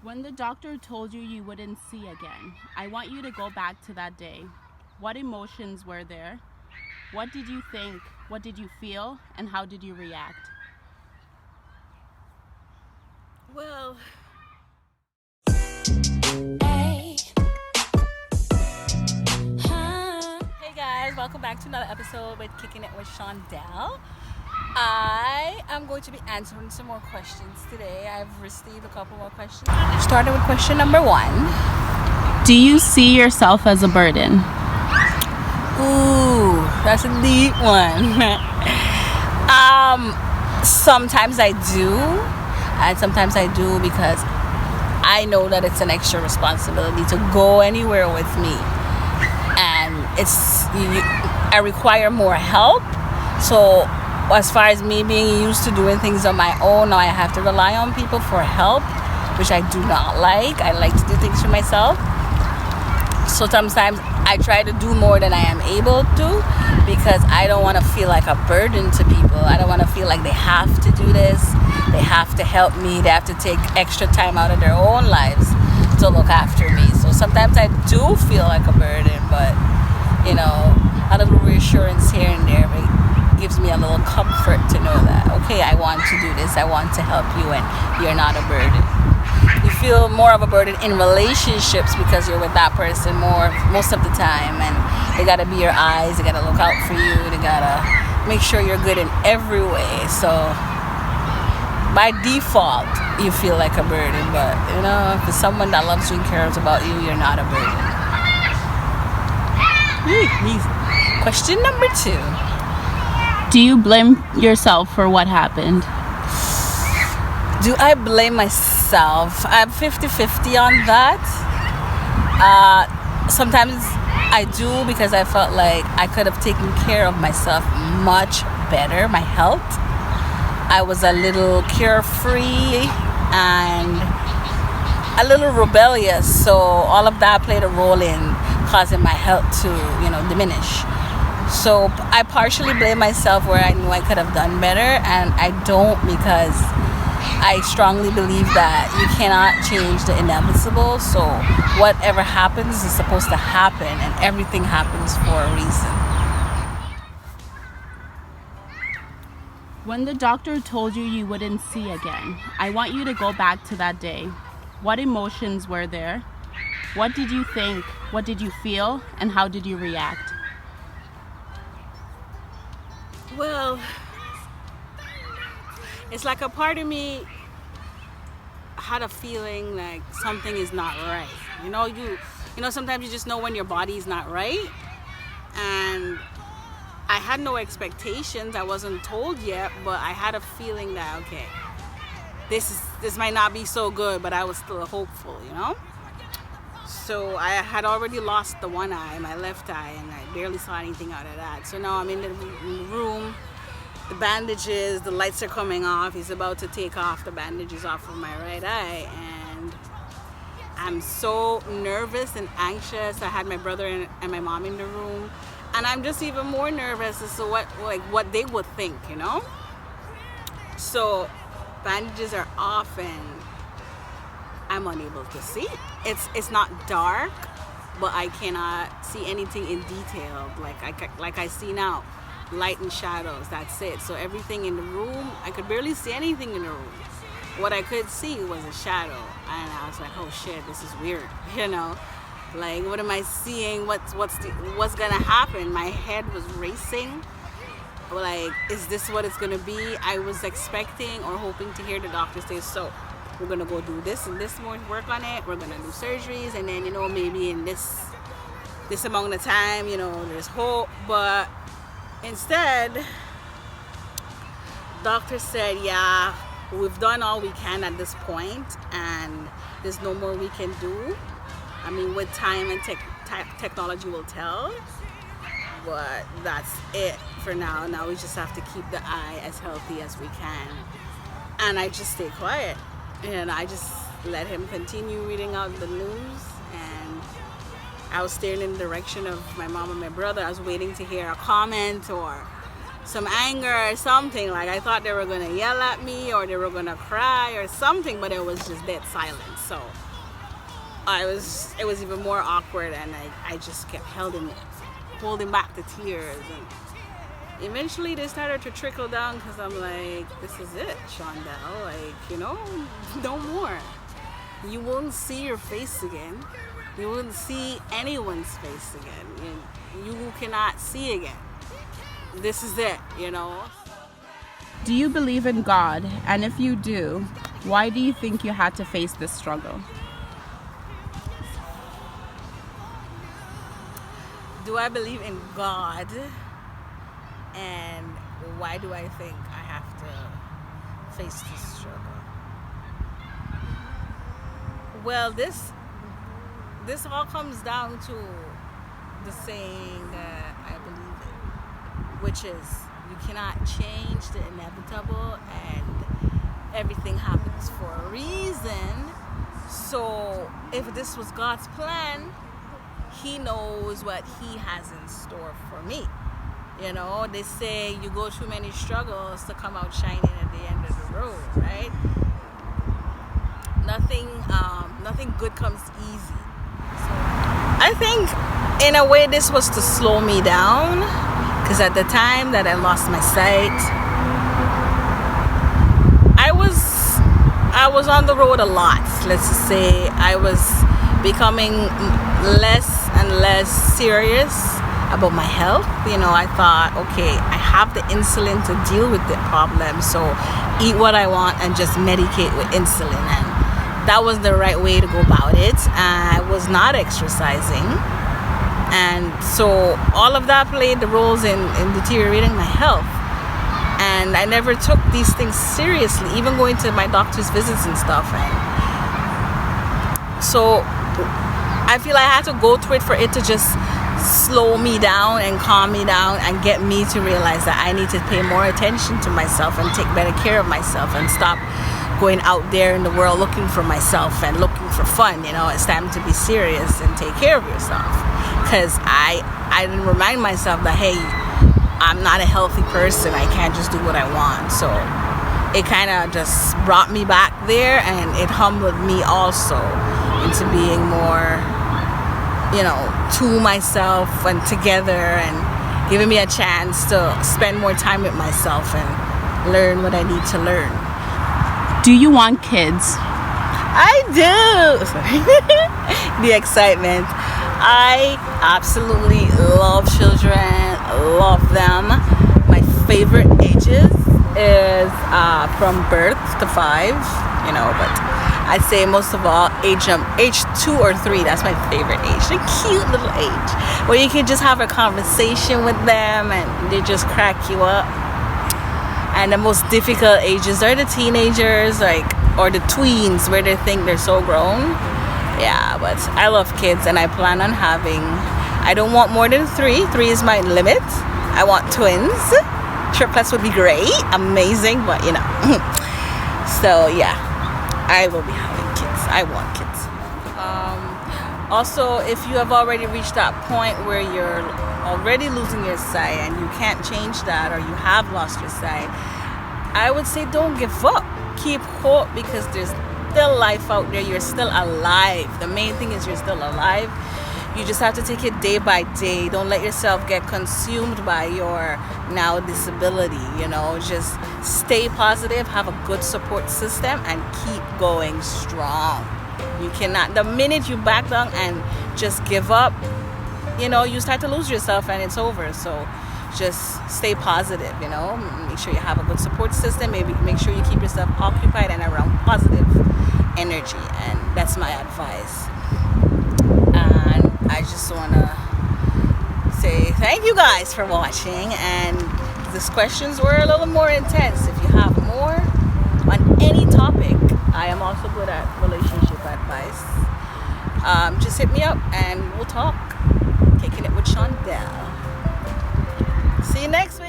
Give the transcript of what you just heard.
When the doctor told you you wouldn't see again, I want you to go back to that day. What emotions were there? What did you think? What did you feel? And how did you react? Well, hey guys, welcome back to another episode with Kicking It with Shondell. I am going to be answering some more questions today. I've received a couple more questions. Starting with question number 1. Do you see yourself as a burden? Ooh, that's a deep one. Sometimes I do, and sometimes I do because I know that it's an extra responsibility to go anywhere with me, and I require more help. So as far as me being used to doing things on my own, now I have to rely on people for help, which I do not like. I like to do things for myself. So sometimes I try to do more than I am able to because I don't want to feel like a burden to people. I don't want to feel like they have to do this. They have to help me. They have to take extra time out of their own lives to look after me. So sometimes I do feel like a burden, but a little reassurance here and there gives me a little comfort to know that, okay, I want to do this. I want to help you and you're not a burden. You feel more of a burden in relationships because you're with that person most of the time, and they gotta be your eyes, they gotta look out for you, they gotta make sure you're good in every way. So by default you feel like a burden, but if it's someone that loves you and cares about you, you're not a burden. Question number 2. Do you blame yourself for what happened? Do I blame myself? I'm 50-50 on that. Sometimes I do because I felt like I could have taken care of myself much better, my health. I was a little carefree and a little rebellious, so all of that played a role in causing my health to, diminish. So I partially blame myself where I knew I could have done better, and I don't because I strongly believe that you cannot change the inevitable. So whatever happens is supposed to happen, and everything happens for a reason. When the doctor told you you wouldn't see again, I want you to go back to that day. What emotions were there? What did you think? What did you feel? And how did you react? Well, it's like a part of me had a feeling like something is not right. Sometimes you just know when your body is not right. And I had no expectations. I wasn't told yet, but I had a feeling that, okay, this might not be so good, but I was still hopeful, So I had already lost the one eye, my left eye, and I barely saw anything out of that. So now I'm in the room, the bandages, the lights are coming off. He's about to take off the bandages off of my right eye, and I'm so nervous and anxious. I had my brother and my mom in the room, and I'm just even more nervous as to what they would think, So bandages are off and I'm unable to see. It's not dark, but I cannot see anything in detail like I see now. Light and shadows, that's it. So everything in the room, I could barely see anything in the room. What I could see was a shadow, and I was like, oh shit, this is weird. Like, what am I seeing? What's gonna happen? My head was racing. Like, is this what it's gonna be? I was expecting or hoping to hear the doctor say, so we're gonna go do this and this more work on it. We're gonna do surgeries, and then maybe in this amount of time, there's hope. But instead, doctor said, yeah, we've done all we can at this point, and there's no more we can do. I mean, with time and technology will tell, but that's it for now. Now we just have to keep the eye as healthy as we can. And I just stay quiet, and I just let him continue reading out the news, and I was staring in the direction of my mom and my brother. I was waiting to hear a comment or some anger or something. Like I thought they were gonna yell at me or they were gonna cry or something, but it was just dead silence. So it was even more awkward, and I just kept holding back the tears, and eventually they started to trickle down because I'm like, this is it, Shondell, like, no more. You won't see your face again. You won't see anyone's face again. You cannot see again. This is it, Do you believe in God? And if you do, why do you think you had to face this struggle? Do I believe in God? And why do I think I have to face this struggle? Well, this all comes down to the saying that I believe in, which is you cannot change the inevitable, and everything happens for a reason. So if this was God's plan, He knows what He has in store for me. They say you go through many struggles to come out shining at the end of the road, right? Nothing good comes easy. So I think in a way this was to slow me down, because at the time that I lost my sight, I was on the road a lot. Let's just say I was becoming less and less serious about my health. I thought, okay, I have the insulin to deal with the problem, so eat what I want and just medicate with insulin. And that was the right way to go about it. I was not exercising, and so all of that played the roles in deteriorating my health. And I never took these things seriously, even going to my doctor's visits and stuff. And so I feel I had to go through it for it to just slow me down and calm me down and get me to realize that I need to pay more attention to myself and take better care of myself and stop going out there in the world looking for myself and looking for fun. It's time to be serious and take care of yourself, because I didn't remind myself that, hey, I'm not a healthy person, I can't just do what I want. So it kind of just brought me back there, and it humbled me also into being more to myself and together, and giving me a chance to spend more time with myself and learn what I need to learn. Do you want kids? I do. The excitement. I absolutely love children, love them. My favorite ages is from birth to 5, but I'd say most of all age 2 or 3, that's my favorite age. A cute little age where you can just have a conversation with them and they just crack you up. And the most difficult ages are the teenagers, or the tweens, where they think they're so grown. Yeah, but I love kids, and I plan on having, I don't want more than 3. 3 is my limit. I want twins. Triplets would be great, amazing, but so yeah, I will be having kids. I want kids. Also, if you have already reached that point where you're already losing your sight and you can't change that, or you have lost your sight, I would say don't give up. Keep hope, because there's still life out there. You're still alive. The main thing is you're still alive. You just have to take it day by day. Don't let yourself get consumed by your now disability. Just stay positive, have a good support system, and keep going strong. You cannot, the minute you back down and just give up, you start to lose yourself and it's over. So just stay positive, make sure you have a good support system. Maybe make sure you keep yourself occupied and around positive energy, and that's my advice. And I just want to say thank you guys for watching, and these questions were a little more intense. If you have more on any topic, I am also good at relationship advice. Just hit me up and we'll talk. Taking it with Shondell. See you next week.